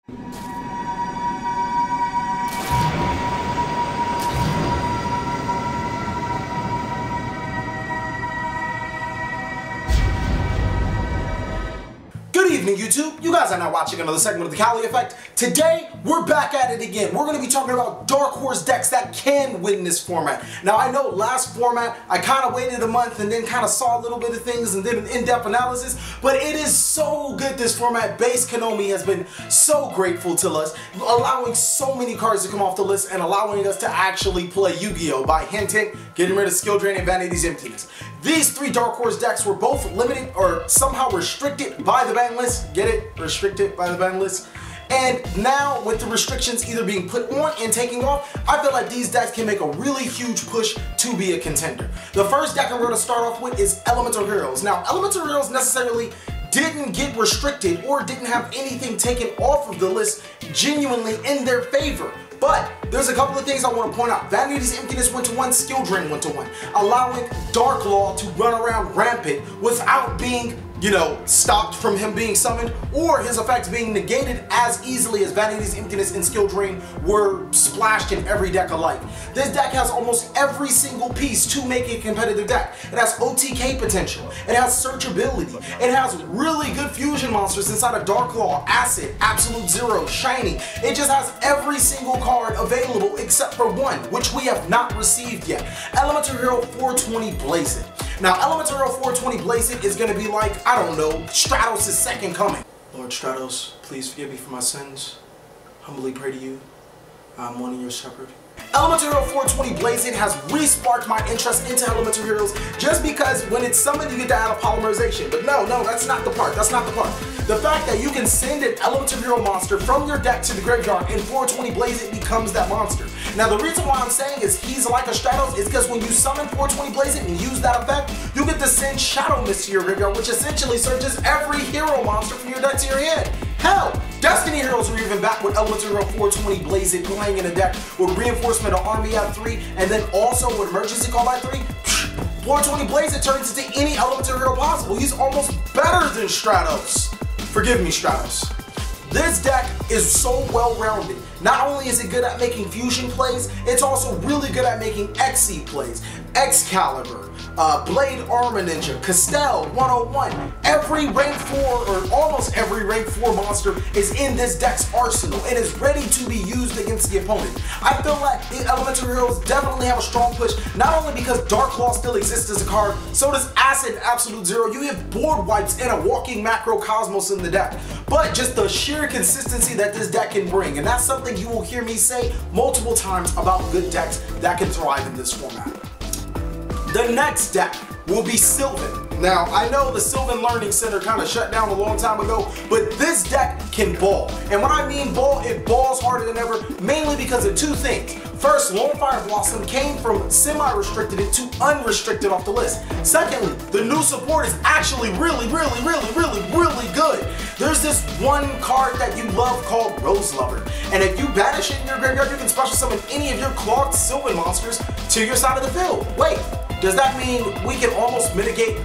Good evening, YouTube. You guys are now watching another segment of the Cali Effect. Today, we're back at it again. We're going to be talking about dark horse decks that can win this format. Now, I know last format, I kind of waited a month and then kind of saw a little bit of things and did an in-depth analysis, but it is so good, this format. Base Konami has been so grateful to us, allowing so many cards to come off the list and allowing us to actually play Yu-Gi-Oh! By hinting, getting rid of Skill Drain and Vanity's Emptiness. These three dark horse decks were both limited or somehow restricted by the ban list. Get it? Restricted by the ban list. And now with the restrictions either being put on and taking off, I feel like these decks can make a really huge push to be a contender. The first deck I'm going to start off with is Elemental Heroes. Now, Elemental Heroes necessarily didn't get restricted or didn't have anything taken off of the list genuinely in their favor. But there's a couple of things I want to point out. Vanity's Emptiness went to 1, Skill Drain went to 1, allowing Dark Law to run around rampant without being, stopped from him being summoned or his effects being negated as easily as Vanity's Emptiness and Skill Drain were splashed in every deck alike. This deck has almost every single piece to make a competitive deck. It has OTK potential, it has searchability, it has really good fusion monsters inside of Dark Law, Acid, Absolute Zero, Shiny. It just has every single card available except for one, which we have not received yet. Elemental Hero 420 Blaze It. Now, Elemental Hero 420 Blaze It is going to be like, I don't know, Stratos' second coming. Lord Stratos, please forgive me for my sins. Humbly pray to you. I'm one of your shepherd. Elemental Hero 420 Blaze It has re-sparked my interest into Elemental Heroes just because when it's summoned you get to add a polymerization. But no, that's not the part, that's not the part. The fact that you can send an Elemental Hero monster from your deck to the graveyard and 420 Blaze It becomes that monster. Now the reason why I'm saying is he's like a Stratos is because when you summon 420 Blaze It and use that effect, you get to send Shadow Mist to your graveyard, which essentially searches every hero monster from your deck to your hand. Hell, Destiny Heroes were even back with Elemental Hero 420 Blaze It playing in a deck with Reinforcement of Army at 3 and then also with Emergency Call at 3. 420 Blaze It turns into any Elemental Hero possible. He's almost better than Stratos. Forgive me, Stratos. This deck is so well-rounded. Not only is it good at making fusion plays, it's also really good at making XC plays. Excalibur, Blade Armor Ninja, Castell, 101. Every rank 4 or almost every rank 4 monster is in this deck's arsenal and is ready to be used against the opponent. I feel like the Elemental Heroes definitely have a strong push, not only because Dark Claw still exists as a card, so does Acid, Absolute Zero. You have board wipes and a walking macrocosmos in the deck, but just the sheer consistency that this deck can bring, and that's something you will hear me say multiple times about good decks that can thrive in this format. The next deck will be Sylvan. Now, I know the Sylvan Learning Center kind of shut down a long time ago, but this deck can ball. And when I mean ball, it balls harder than ever, mainly because of two things. First, Lone Fire Blossom came from semi-restricted to unrestricted off the list. Secondly, the new support is actually really good. There's this one card that you love called Rose Lover, and if you banish it in your graveyard, you can special summon any of your clogged Sylvan monsters to your side of the field. Wait, does that mean we can almost mitigate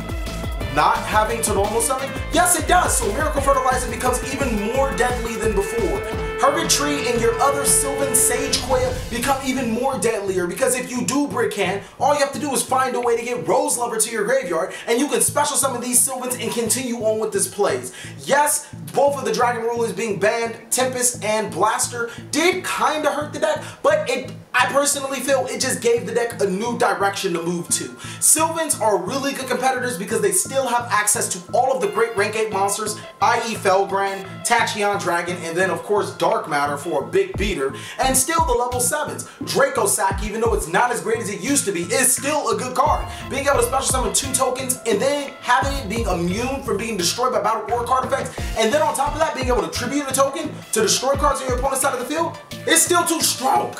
not having to normal summon? Yes, it does, so Miracle Fertilizer becomes even more deadly than before. Hermitry and your other Sylvan Sage Quail become even more deadlier because if you do Brick Hand, all you have to do is find a way to get Rose Lover to your graveyard and you can special summon these Sylvans and continue on with this plays. Yes, both of the Dragon Rulers being banned, Tempest and Blaster, did kind of hurt the deck, but I personally feel it just gave the deck a new direction to move to. Sylvans are really good competitors because they still have access to all of the great rank 8 monsters, i.e. Felgrand, Tachyon Dragon, and then of course Dark Matter for a big beater, and still the level 7s. Draco Sack, even though it's not as great as it used to be, is still a good card. Being able to special summon 2 tokens and then having it being immune from being destroyed by battle or card effects, and then on top of that being able to tribute a token to destroy cards on your opponent's side of the field, it's still too strong.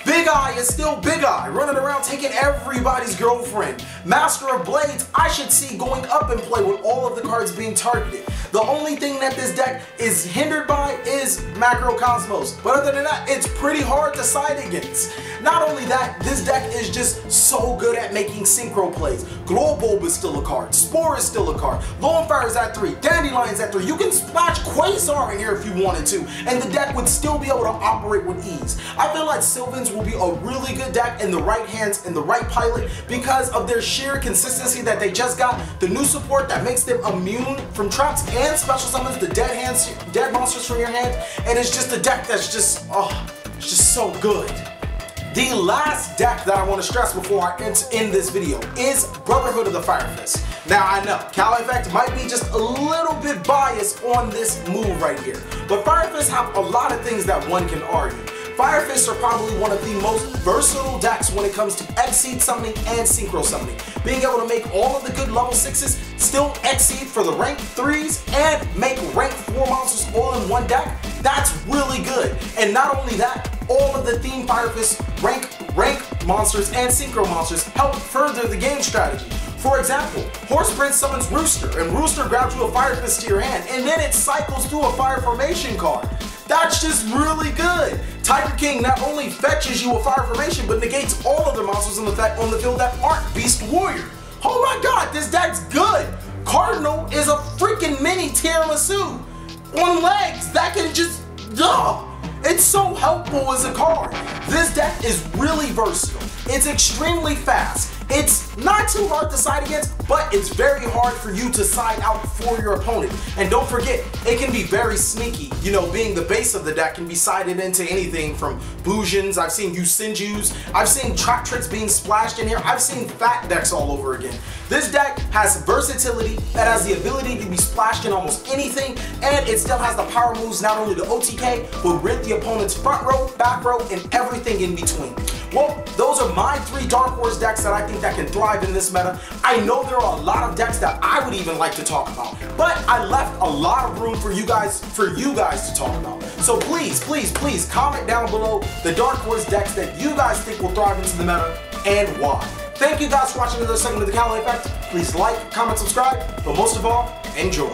Big Eye is still Big Eye, running around taking everybody's girlfriend. Master of Blades, I should see going up in play with all of the cards being targeted. The only thing that this deck is hindered by is Macrocosmos, but other than that, it's pretty hard to side against. Not only that, this deck is just so good at making synchro plays. Glowbulb is still a card, Spore is still a card, Lone is at 3, Dandelion's at 3. You can splash Quasar in here if you wanted to, and the deck would still be able to operate with ease. I feel like Sylvans will be a really good deck in the right hands, in the right pilot, because of their sheer consistency that they just got, the new support that makes them immune from traps and special summons the dead monsters from your hand, and it's just a deck that's just, it's just so good. The last deck that I want to stress before I end this video is Brotherhood of the Firefist. Now I know, CaliEffect might be just a little bit biased on this move right here, but Firefist have a lot of things that one can argue. Firefists are probably one of the most versatile decks when it comes to Exceed summoning and Synchro summoning. Being able to make all of the good level 6s still Exceed for the rank 3s and make rank 4 monsters all in one deck, that's really good. And not only that, all of the Theme Firefist rank monsters and Synchro monsters help further the game strategy. For example, Horse Prince summons Rooster, and Rooster grabs you a Firefist to your hand, and then it cycles through a Fire Formation card. That's just really good. Tiger King not only fetches you a Fire Formation, but negates all of the monsters on the field that aren't Beast Warrior. Oh my god, this deck's good. Cardinal is a freaking mini tiramisu on legs that can just, it's so helpful as a card. This deck is really versatile. It's extremely fast. It's not too hard to side against, but it's very hard for you to side out for your opponent. And don't forget, it can be very sneaky. You know, being the base of the deck can be sided into anything from Bujins, I've seen Yusinjus, I've seen Trap Tricks being splashed in here, I've seen fat decks all over again. This deck has versatility that has the ability to be splashed in almost anything, and it still has the power moves not only to OTK, but rid the opponent's front row, back row, and everything in between. Well, those are my 3 Dark Horse decks that I think that can thrive in this meta. I know there are a lot of decks that I would even like to talk about, but I left a lot of room for you guys to talk about. So please, please, please comment down below the Dark Horse decks that you guys think will thrive into the meta and why. Thank you guys for watching another segment of the Cali Effect. Please like, comment, subscribe, but most of all, enjoy.